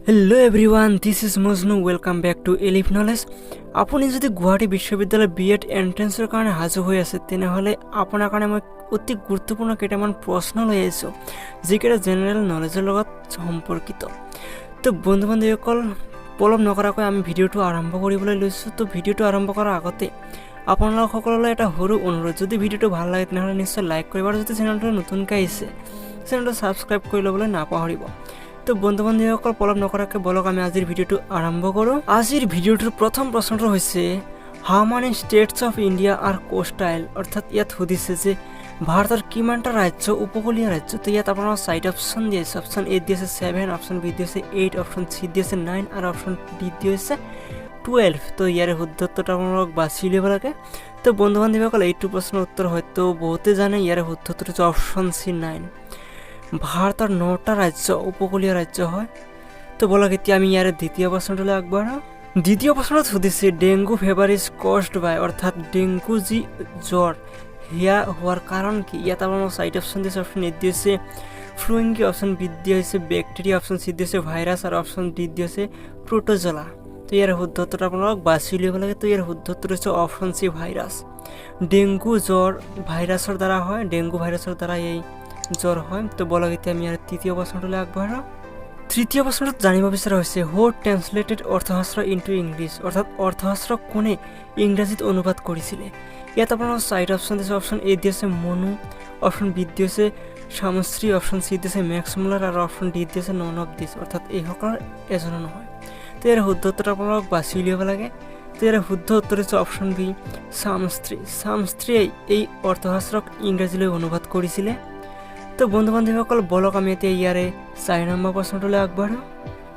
Hello everyone, this is Majnu. Welcome back to Elif knowledge. আপুনি যদি গুৱাহাটী বিশ্ববিদ্যালয় বিএড এন্ট্ৰেন্সৰ কাৰণে সাজু হৈ আছে তেনেহ'লে আপোনাৰ কাৰণে মই অতি গুৰুত্বপূৰ্ণ কেইটামান প্ৰশ্ন লৈ আহিছোঁ যিকেইটা জেনেৰেল নলেজৰ লগত সম্পৰ্কিত। তো বন্ধু বান্ধৱীসকল, পলম নকৰাকৈ আমি ভিডিঅ'টো আৰম্ভ কৰিবলৈ লৈছোঁ। তো ভিডিঅ'টো আৰম্ভ কৰাৰ আগতে আপোনালোক সকলোলৈ এটা সৰু অনুৰোধ, যদি ভিডিঅ'টো ভাল লাগে তেনেহ'লে নিশ্চয় লাইক কৰিব আৰু যদি চেনেলটো নতুনকৈ আহিছে চেনেলটো ছাবস্ক্ৰাইব কৰি ল'বলৈ নাপাহৰিব। তো বন্ধু বান্ধৱীসকল, পলম নকৰাকৈ বলক আমি আজিৰ ভিডিঅ'টো আৰম্ভ কৰোঁ। আজিৰ ভিডিঅ'টোৰ প্ৰথম প্ৰশ্নটো হৈছে how many states of India are coastal, অৰ্থাৎ ইয়াত সুধিছে যে ভাৰতৰ কিমানটা ৰাজ্য উপকূলীয় ৰাজ্য। তো ইয়াত আপোনাৰ 4টা অপশ্যন দি আছে। অপশ্যন এ দি আছে 7, অপশ্যন বি দি আছে 8, অপশ্যন চি দি আছে 9 আৰু অপশ্যন ডি দি আছে 12। তো ইয়াৰে শুদ্ধ উত্তৰটো আপোনালোক বাছি উলিয়াব লাগে। তো বন্ধু বান্ধৱীসকল, এইটো প্ৰশ্নৰ উত্তৰ হয়তো বহুতে জানে। ইয়াৰে শুদ্ধ উত্তৰটো হৈছে অপশ্যন চি 9। ভাৰতৰ 9টা ৰাজ্য উপকূলীয় ৰাজ্য হয়। তো বলক এতিয়া আমি ইয়াৰে দ্বিতীয় প্ৰশ্নটোলৈ আগবাঢ়াওঁ। দ্বিতীয় প্ৰশ্নত সুধিছে ডেংগু ফিভাৰ ইজ কজড বাই, অৰ্থাৎ ডেংগু যি জ্বৰ সেয়া হোৱাৰ কাৰণ কি। ইয়াত আপোনাৰ 4টা অপশ্যন দিছে। অপশ্যন এ দি আছে ফ্লুইংগি, অপশ্যন বি দি হৈছে বেক্টেৰিয়া, অপশ্যন চি দি আছে ভাইৰাছ আৰু অপশ্যন ডি দি আছে প্ৰটোজোলা। তো ইয়াৰ শুদ্ধ উত্তৰটো আপোনালোক বাছি উলিয়াব লাগে। তো ইয়াৰ শুদ্ধ উত্তৰ হৈছে অপশ্যন চি ভাইৰাছ। ডেংগু জ্বৰ ভাইৰাছৰ দ্বাৰা হয়, ডেংগু ভাইৰাছৰ দ্বাৰা এই জ্বৰ হয়। তো বলক এতিয়া আমি ইয়াৰ তৃতীয় প্ৰশ্নটোলৈ আগবাঢ়াওঁ। তৃতীয় প্ৰশ্নটোত জানিব বিচৰা হৈছে হু ট্ৰেন্সলেটেড অৰ্থশাস্ত্ৰ ইনটু ইংলিছ, অৰ্থাৎ অৰ্থশাস্ত্ৰ কোনে ইংৰাজীত অনুবাদ কৰিছিলে। ইয়াত আপোনাৰ 4টা অপশ্যন দিছে। অপশ্যন এ দি আছে মনু, অপশ্যন বি দি আছে শামশ্ৰী, অপশ্যন চি দি আছে মেক্স মুলাৰ আৰু অপশ্যন ডি দি আছে নন অফ দিছ, অৰ্থাৎ এইসকলৰ এজনো নহয়। তো ইয়াৰ শুদ্ধ উত্তৰটো আপোনালোক বাছি উলিয়াব লাগে। তো ইয়াৰ শুদ্ধ উত্তৰ হৈছে অপশ্যন বি শামশ্ৰী। শামশ্ৰীয়ে এই অৰ্থশাস্ত্ৰক ইংৰাজীলৈ অনুবাদ কৰিছিলে। তো বন্ধু বান্ধৱীসকল, বলক আমি এতিয়া ইয়াৰে 4 নম্বৰ প্ৰশ্নটোলৈ আগবাঢ়োঁ।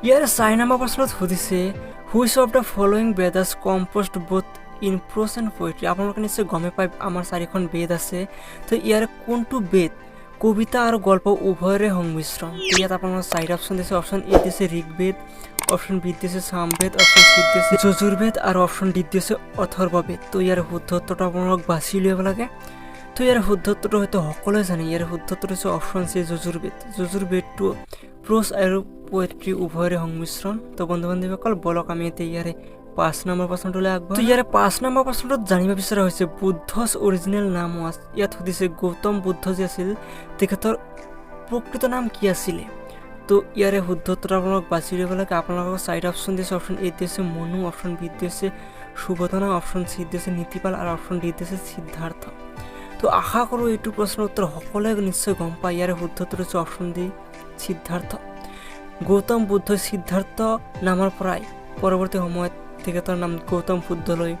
ইয়াৰে 4 নম্বৰ প্ৰশ্নত সুধিছে which of the following Vedas composed both in prose and poetry. আপোনালোকে নিশ্চয় গমেই পায় আমাৰ 4খন বেদ আছে। তো ইয়াৰে কোনটো বেদ কবিতা আৰু গল্প উভয়ৰে সংমিশ্ৰণ। ইয়াত আপোনাৰ 4টা অপশ্যন দিছে। অপশ্যন এ দিছে ঋগ্বেদ, অপশ্যন বি দিছে সামবেদ, অপশ্যন চি দিছে যজুৰ্বেদ আৰু অপশ্যন ডি দিছে অথৰ্ববেদ। তো ইয়াৰ শুদ্ধ উত্তৰটো আপোনালোক বাছি উলিয়াব লাগে। তো ইয়াৰ শুদ্ধ উত্তৰটো হয়তো সকলোৱে জানে। ইয়াৰ শুদ্ধ উত্তৰ হৈছে অপশ্যন চি যজুৰ্বেদ। যজুৰ্বেদটো প্ৰ'জ আৰু পয়েট্ৰি উভয়ৰে সংমিশ্ৰণ। তো বন্ধু বান্ধৱীসকল, বলক আমি এতিয়া ইয়াৰে 5 নম্বৰ প্ৰশ্নটোলৈ আগবাঢ়ো। তো ইয়াৰে 5 নম্বৰ প্ৰশ্নটোত জানিব বিচৰা হৈছে বুদ্ধছ অৰিজিনেল নাম ৱাজ। ইয়াত সুধিছে গৌতম বুদ্ধ যি আছিল তেখেতৰ প্ৰকৃত নাম কি আছিলে। তো ইয়াৰে শুদ্ধ উত্তৰ আপোনালোক বাছি উলিয়াব লাগে। আপোনালোকক 4টা অপশ্যন দিছে। অপশ্যন এ দিছে মনু, অপশ্যন বি দিছে সুবোধনা, অপশ্যন চি দিছে নীতিপাল আৰু অপশ্যন ডি দিছে সিদ্ধাৰ্থ। তো আশা কৰোঁ এইটো প্ৰশ্নৰ উত্তৰ সকলোৱে নিশ্চয় গম পায়। ইয়াৰে শুদ্ধ উত্তৰ হৈছে অপশ্যন ডি সিদ্ধাৰ্থ। গৌতম বুদ্ধ সিদ্ধাৰ্থ নামৰ পৰাই পৰৱৰ্তী সময়ত তেখেতৰ নাম গৌতম বুদ্ধলৈ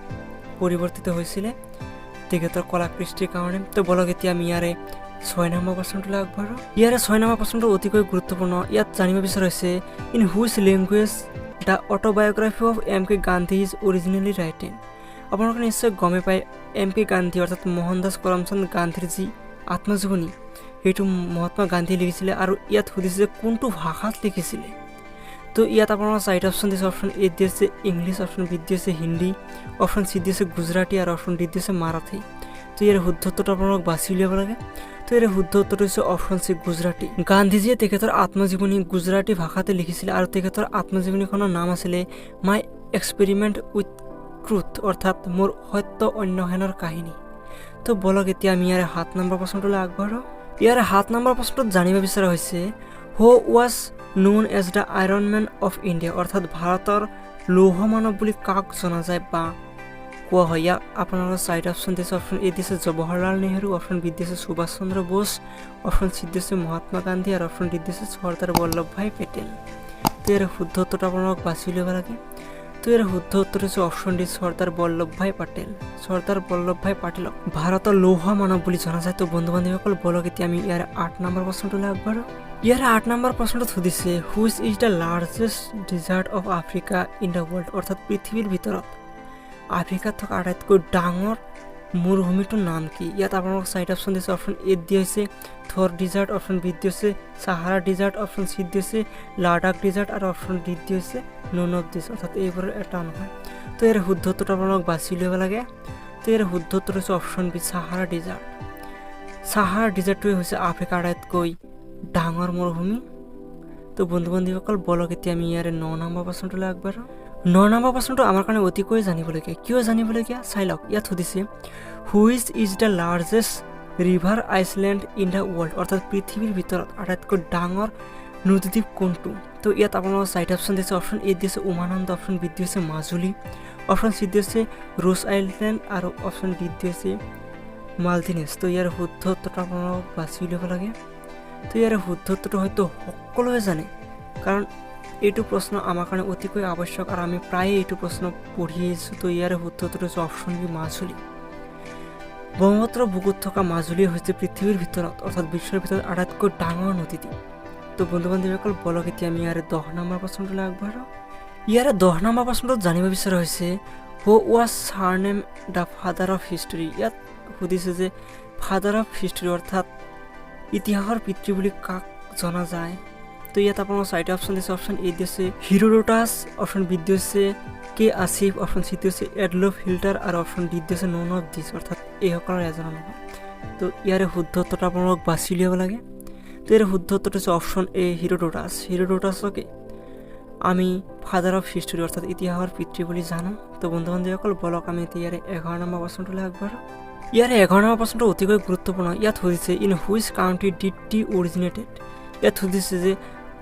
পৰিৱৰ্তিত হৈছিলে তেখেতৰ কলাকৃষ্টিৰ কাৰণে। তো বলক এতিয়া আমি ইয়াৰে 6 নম্বৰ প্ৰশ্নটোলৈ আগবাঢ়োঁ। ইয়াৰে 6 নম্বৰ প্ৰশ্নটো অতিকৈ গুৰুত্বপূৰ্ণ। ইয়াত জানিব বিচৰা হৈছে in which language the autobiography of M K Gandhi is originally written. আপোনালোকে নিশ্চয় গমেই পায় এম কে গান্ধী অৰ্থাৎ মোহনদাস কৰমচন্দ গান্ধীৰ যি আত্মজীৱনী সেইটো মহাত্মা গান্ধীয়ে লিখিছিলে। আৰু ইয়াত সুধিছে যে কোনটো ভাষাত লিখিছিলে। তো ইয়াত আপোনাৰ 4টা অপশ্যন দিছে। অপশ্যন এ দি আছে ইংলিছ, অপশ্যন বি দি আছে হিন্দী, অপশ্যন চি দি আছে গুজৰাটী আৰু অপশ্যন ডি দি আছে মাৰাঠী। তো ইয়াৰ শুদ্ধ উত্তৰটো আপোনালোক বাছি উলিয়াব লাগে। তো ইয়াৰ শুদ্ধ উত্তৰটো হৈছে অপশ্যন চি গুজৰাটী। গান্ধীজীয়ে তেখেতৰ আত্মজীৱনী গুজৰাটী ভাষাতে লিখিছিলে আৰু তেখেতৰ আত্মজীৱনীখনৰ নাম আছিলে মাই এক্সপেৰিমেণ্ট উইথ ট্ৰুথ, অৰ্থাৎ মোৰ সত্য অন্বেষণৰ কাহিনী। তো বলক এতিয়া আমি ইয়াৰে 7 নম্বৰ প্ৰশ্নটোলৈ আগবাঢ়োঁ। ইয়াৰে 7 নম্বৰ প্ৰশ্নটোত জানিব বিচৰা হৈছে who was known as the iron man of India, অৰ্থাৎ ভাৰতৰ লৌহ মানৱ বুলি কাক জনা যায় বা কোৱা হয়। ইয়াত আপোনালোকৰ 4টা অপশ্যন দিছে। অপশ্যন এ দিছে জৱাহৰলাল নেহৰু, অপশ্যন বি দিছে সুভাষ চন্দ্ৰ বোস, অপশ্যন চি দিছে মহাত্মা গান্ধী আৰু অপশ্যন ডি দিছে চৰ্দাৰ বল্লভভাই পেটেল। তো ইয়াৰ শুদ্ধ উত্তৰটো আপোনালোক বাছি উলিয়াব লাগে। তো ইয়াৰ শুদ্ধ উত্তৰ হৈছে অপশ্যন ডি চৰ্দাৰ বল্লভভাই পেটেল। চৰ্দাৰ বল্লভভাই পেটেলক ভাৰতৰ লৌহ মানৱ বুলি জনা যায়। তো বন্ধু বান্ধৱীসকল, বলক এতিয়া আমি ইয়াৰ 8 নম্বৰ প্ৰশ্নটোলৈ আগবাঢ়োঁ। ইয়াৰে 8 নম্বৰ প্ৰশ্নটোত সুধিছে which is the largest desert of Africa in the world, অৰ্থাৎ পৃথিৱীৰ ভিতৰত আফ্ৰিকাত থকা আটাইতকৈ ডাঙৰ মৰুভূমিটোৰ নাম কি। ইয়াত আপোনালোক 4টা অপশ্যন দিছে। অপশ্যন এ দি হৈছে থৰ ডিজাৰ্ট, অপশ্যন বি দি হৈছে চাহাৰা ডিজাৰ্ট, অপশ্যন চি দি হৈছে লাডাখ ডিজাৰ্ট আৰু অপশ্যন ডি দি হৈছে নন অফ দিছ, অৰ্থাৎ এইবোৰৰ এটা নহয়। তো ইয়াৰ শুদ্ধ উত্তৰটো আপোনালোক বাছি উলিয়াব লাগে। তো ইয়াৰ শুদ্ধ উত্তৰ হৈছে option B Sahara desert. Sahara ডিজাৰ্টটোৱে হৈছে আফ্ৰিকাৰ আটাইতকৈ ডাঙৰ মৰুভূমি। তো বন্ধু বান্ধৱীসকল বলক এতিয়া আমি ইয়াৰে 9 নম্বৰ প্ৰশ্নটোলৈ আগবাঢ়ো। 9 নম্বৰ প্ৰশ্নটো আমাৰ কাৰণে অতিকৈ জানিবলগীয়া। কিয় জানিবলগীয়া চাই লওক। ইয়াত সুধিছে which is the largest river Iceland in the world, অৰ্থাৎ পৃথিৱীৰ ভিতৰত আটাইতকৈ ডাঙৰ নদীদ্বীপ কোনটো। তো ইয়াত আপোনালোকৰ 4টা অপশ্যন দিছে। অপশ্যন এ দিছে উমানন্দ, অপশ্যন বি দিছে মাজুলী, অপশ্যন চি দিছে ৰোজ আইলেণ্ড আৰু অপশ্যন ডি দিছে মালদিভছ। তো ইয়াৰ শুদ্ধ উত্তৰটো আপোনালোকক বাছি উলিয়াব লাগে। তো ইয়াৰ শুদ্ধ উত্তৰটো হয়তো সকলোৱে জানে, কাৰণ এইটো প্ৰশ্ন আমাৰ কাৰণে অতিকৈ আৱশ্যক আৰু আমি প্ৰায়ে এইটো প্ৰশ্ন পঢ়ি আহিছোঁ। তো ইয়াৰ শুদ্ধ উত্তৰটো হৈছে অপশ্যন বি মাজুলী। ব্ৰহ্মপুত্ৰ বুকুত থকা মাজুলী হৈছে পৃথিৱীৰ ভিতৰত অৰ্থাৎ বিশ্বৰ ভিতৰত আটাইতকৈ ডাঙৰ নদীদ্বীপ। তো বন্ধু বান্ধৱীসকল বলক এতিয়া আমি ইয়াৰে 10 নম্বৰ প্ৰশ্নটোলৈ আগবাঢ়ো। ইয়াৰে 10 নম্বৰ প্ৰশ্নটোত জানিব বিচৰা হৈছে who was surnamed the father of history. ইয়াত সুধিছে যে ফাদাৰ অফ হিষ্টৰী অৰ্থাৎ ইতিহাসৰ পিতৃ বুলি কাক জনা যায়। তো ইয়াত আপোনাৰ 4টা অপশ্যন দিছে। অপশ্যন এ দিছে হিৰোডোটাছ, অপশ্যন বি দিছে কে আসিফ, অপশ্যন চি দিছে এডলফ হিটলাৰ আৰু অপশ্যন ডি দিছে নন অফ দিছ, অৰ্থাৎ এইসকলৰ এজন নহয়। তো ইয়াৰে শুদ্ধ উত্তৰটো আপোনালোক বাছি উলিয়াব লাগে। তো ইয়াৰ শুদ্ধ উত্তৰটো হৈছে অপশ্যন এ হিৰোডোটাছ। হিৰোডোটাছকে আমি ফাদাৰ অফ হিষ্টৰী অৰ্থাৎ ইতিহাসৰ পিতৃ বুলি জানো। তো বন্ধু বান্ধৱীসকল বলক আমি এতিয়া ইয়াৰে 11 নম্বৰ প্ৰশ্নটোলৈ আগবাঢ়ো। ইয়াৰে 11 নম্বৰ প্ৰশ্নটো অতিকৈ গুৰুত্বপূৰ্ণ। ইয়াত সুধিছে in which country did tea originated. ইয়াত সুধিছে যে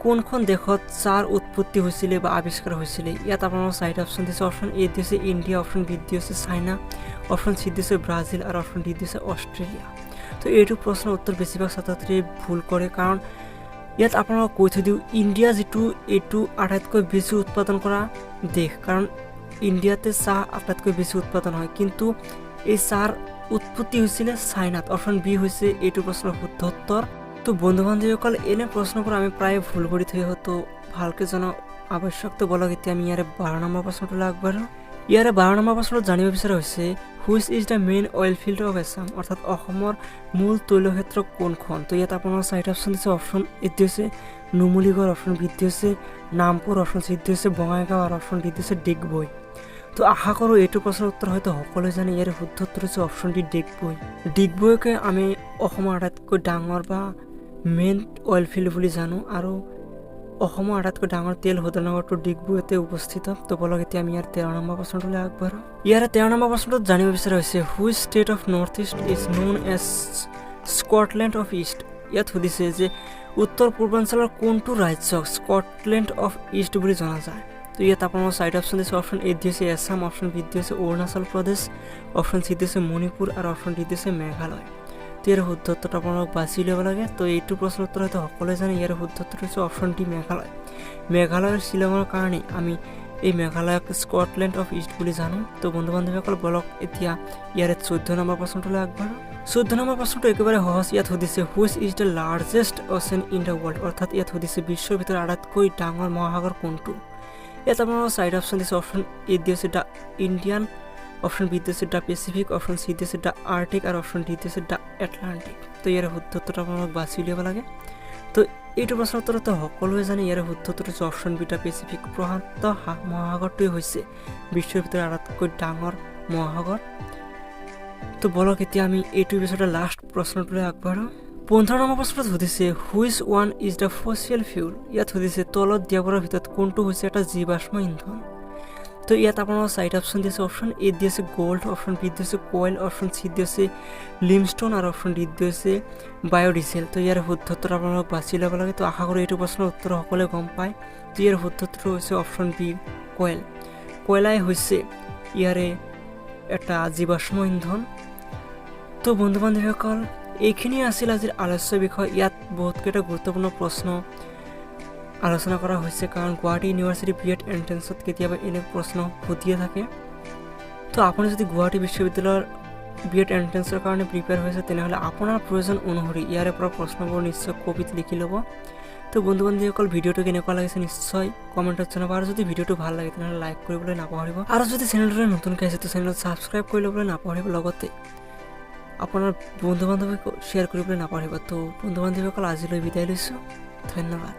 কোনখন দেশত চাহৰ উৎপত্তি হৈছিলে বা আৱিষ্কাৰ হৈছিলে। ইয়াত আপোনালোকৰ 4টা অপশ্যন দিছে। অপশ্যন এ দিছে ইণ্ডিয়া, অপশ্যন বি দিছে চাইনা, অপশ্যন চি দিছে ব্ৰাজিল আৰু অপশ্যন ডি দিছে অষ্ট্ৰেলিয়া। তো এইটো প্ৰশ্নৰ উত্তৰ বেছিভাগ ছাত্ৰ ছাত্ৰীয়ে ভুল কৰে, কাৰণ ইয়াত আপোনালোকক কৈ থৈ দিওঁ ইণ্ডিয়া যিটো এইটো আটাইতকৈ বেছি উৎপাদন কৰা দেশ, কাৰণ ইণ্ডিয়াতে চাহ আটাইতকৈ বেছি উৎপাদন হয়, কিন্তু এই চাহৰ উৎপত্তি হৈছিলে চাইনাত। অপশ্যন বি হৈছে এইটো প্ৰশ্নৰ শুদ্ধ উত্তৰ। তো বন্ধু বান্ধৱীসকল এনে প্ৰশ্নবোৰ আমি প্ৰায় ভুল কৰি থৈ হয়তো ভালকৈ জনা আৱশ্যক। তো বলক এতিয়া আমি ইয়াৰে 12 নম্বৰ প্ৰশ্নটোলৈ আগবাঢ়ো। ইয়াৰে 12 নম্বৰ প্ৰশ্নত জানিব বিচৰা হৈছে which is the main oil field of Assam, অৰ্থাৎ অসমৰ মূল তৈলক্ষেত্ৰ কোনখন। তো ইয়াত আপোনাৰ 4টা অপশ্যন দিছে। অপশ্যন এ দিছে নুমলীগড়, অপশ্যন বি দিছে নামপুৰ, অপশ্যন চি দিছে বঙাইগাঁও আৰু অপশ্যন ডি দিছে ডিগবৈ। তো আশা কৰোঁ এইটো প্ৰশ্নৰ উত্তৰ হয়তো সকলোৱে জানে। ইয়াৰ শুদ্ধ উত্তৰ হৈছে অপশ্যন ডি ডিগবৈ। ডিগবৈকে আমি অসমৰ আটাইতকৈ ডাঙৰ বা মেইন অইল ফিল্ড বুলি জানো, আৰু অসমৰ আটাইতকৈ ডাঙৰ তেল শোধনাগাৰটো ডিগবৈতে অৱস্থিত। তো বলক এতিয়া আমি ইয়াৰ 13 নম্বৰ প্ৰশ্নটোলৈ আগবাঢ়ো। ইয়াৰে 13 নম্বৰ প্ৰশ্নটোত জানিব বিচৰা হৈছে which state of north east is known as Scotland of east. ইয়াত সুধিছে যে উত্তৰ পূৰ্বাঞ্চলৰ কোনটো ৰাজ্যক স্কটলেণ্ড অফ ইষ্ট বুলি জনা যায়। তো ইয়াত আপোনাৰ 4টা অপশ্যন দিছে। অপশ্যন এ দিছে আছাম, অপশ্যন বি দিছে অৰুণাচল প্ৰদেশ, অপশ্যন চি দিছে মণিপুৰ আৰু অপশ্যন ডি দিছে মেঘালয়। তো ইয়াৰ শুদ্ধ উত্তৰটো আপোনালোক বাছি উলিয়াব লাগে। তো এইটো প্ৰশ্নৰ উত্তৰ হয়তো সকলোৱে জানে। ইয়াৰ শুদ্ধ উত্তৰ হৈছে অপশ্যন ডি মেঘালয়। মেঘালয়ৰ শ্বিলঙৰ কাৰণে আমি এই মেঘালয়ক স্কটলেণ্ড অফ ইষ্ট বুলি জানো। তো বন্ধু বান্ধৱীসকল বলক এতিয়া ইয়াৰে 14 নম্বৰ প্ৰশ্নটোলৈ আগবাঢ়ো। 14 নম্বৰ প্ৰশ্নটো একেবাৰে সহজ। ইয়াত সুধিছে which is the largest ocean in the world, অৰ্থাৎ ইয়াত সুধিছে বিশ্বৰ ভিতৰত আটাইতকৈ ডাঙৰ মহাসাগৰ কোনটো। ইয়াত আপোনালোকৰ 4টা অপশ্যন দিছে। অপশ্যন এ দিছে দ্য ইণ্ডিয়ান, অপশ্যন বি দিছে দ্য পেচিফিক, অপশ্যন চি দিছে দ্য আৰ্টিক আৰু অপশ্যন ডি দিছে দ্য এটলাণ্টিক। তো ইয়াৰ শুদ্ধ উত্তৰটো আপোনালোক বাছি উলিয়াব লাগে। তো এইটো প্ৰশ্নৰ উত্তৰটো সকলোৱে জানে। ইয়াৰ শুদ্ধ উত্তৰ হৈছে অপশ্যন বি দ্য পেচিফিক। প্ৰশান্ত মহাসাগৰটোৱে হৈছে বিশ্বৰ ভিতৰত আটাইতকৈ ডাঙৰ মহাসাগৰ। তো বলক এতিয়া আমি এইটোৰ পিছতে লাষ্ট প্ৰশ্নটোলৈ আগবাঢ়ো। 15 নম্বৰ প্ৰশ্নত সুধিছে which one is the fossil fuel. ইয়াত সুধিছে তলত দিয়াবোৰৰ ভিতৰত কোনটো হৈছে এটা জীৱাশ্ম ইন্ধন। তো ইয়াত আপোনাৰ 4টা অপশ্যন দিছে। অপশ্যন এ দিছে গোল্ড, অপশ্যন বি দিছে কয়ল, অপশ্যন চি দিছে লিমষ্টোন আৰু অপশ্যন ডি দিছে বায়'ডিজেল। তো ইয়াৰ শুদ্ধ উত্তৰ আপোনালোক বাছি ল'ব লাগে। তো আশা কৰোঁ এইটো প্ৰশ্নৰ উত্তৰ সকলোৱে গম পায়। তো ইয়াৰ শুদ্ধ উত্তৰ হৈছে অপশ্যন বি কয়ল। কয়লাই হৈছে ইয়াৰে এটা জীৱাশ্ম ইন্ধন। তো বন্ধু বান্ধৱীসকল এইখিনি আছিল আজিৰ আলোচ্য বিষয়। ইয়াত বহুতকেইটা গুৰুত্বপূৰ্ণ প্ৰশ্ন আলোচনা কৰা হৈছে, কাৰণ গুৱাহাটী ইউনিভাৰ্চিটি বিএড এণ্ট্ৰেন্সত কেতিয়াবা এনে প্ৰশ্ন সুধিয়ে থাকে। তো আপুনি যদি গুৱাহাটী বিশ্ববিদ্যালয়ৰ বিএড এণ্ট্ৰেন্সৰ কাৰণে প্ৰিপেয়াৰ হৈছে তেনেহ'লে আপোনাৰ প্ৰয়োজন অনুসৰি ইয়াৰে পৰা প্ৰশ্নবোৰ নিশ্চয় কপিত লিখি ল'ব। তো বন্ধু বান্ধৱীসকল ভিডিঅ'টো কেনেকুৱা লাগিছে নিশ্চয় কমেণ্টত জনাব, আৰু যদি ভিডিঅ'টো ভাল লাগে তেনেহ'লে লাইক কৰিবলৈ নাপাহৰিব, আৰু যদি চেনেলটোলৈ নতুনকৈ আহিছে তো চেনেলত ছাবস্ক্ৰাইব কৰি ল'বলৈ নাপাহৰিব, লগতে আপোনাৰ বন্ধু বান্ধৱীক শ্বেয়াৰ কৰিবলৈ নাপাহৰিব। তো বন্ধু বান্ধৱীসকল আজিলৈ বিদায় লৈছোঁ, ধন্যবাদ।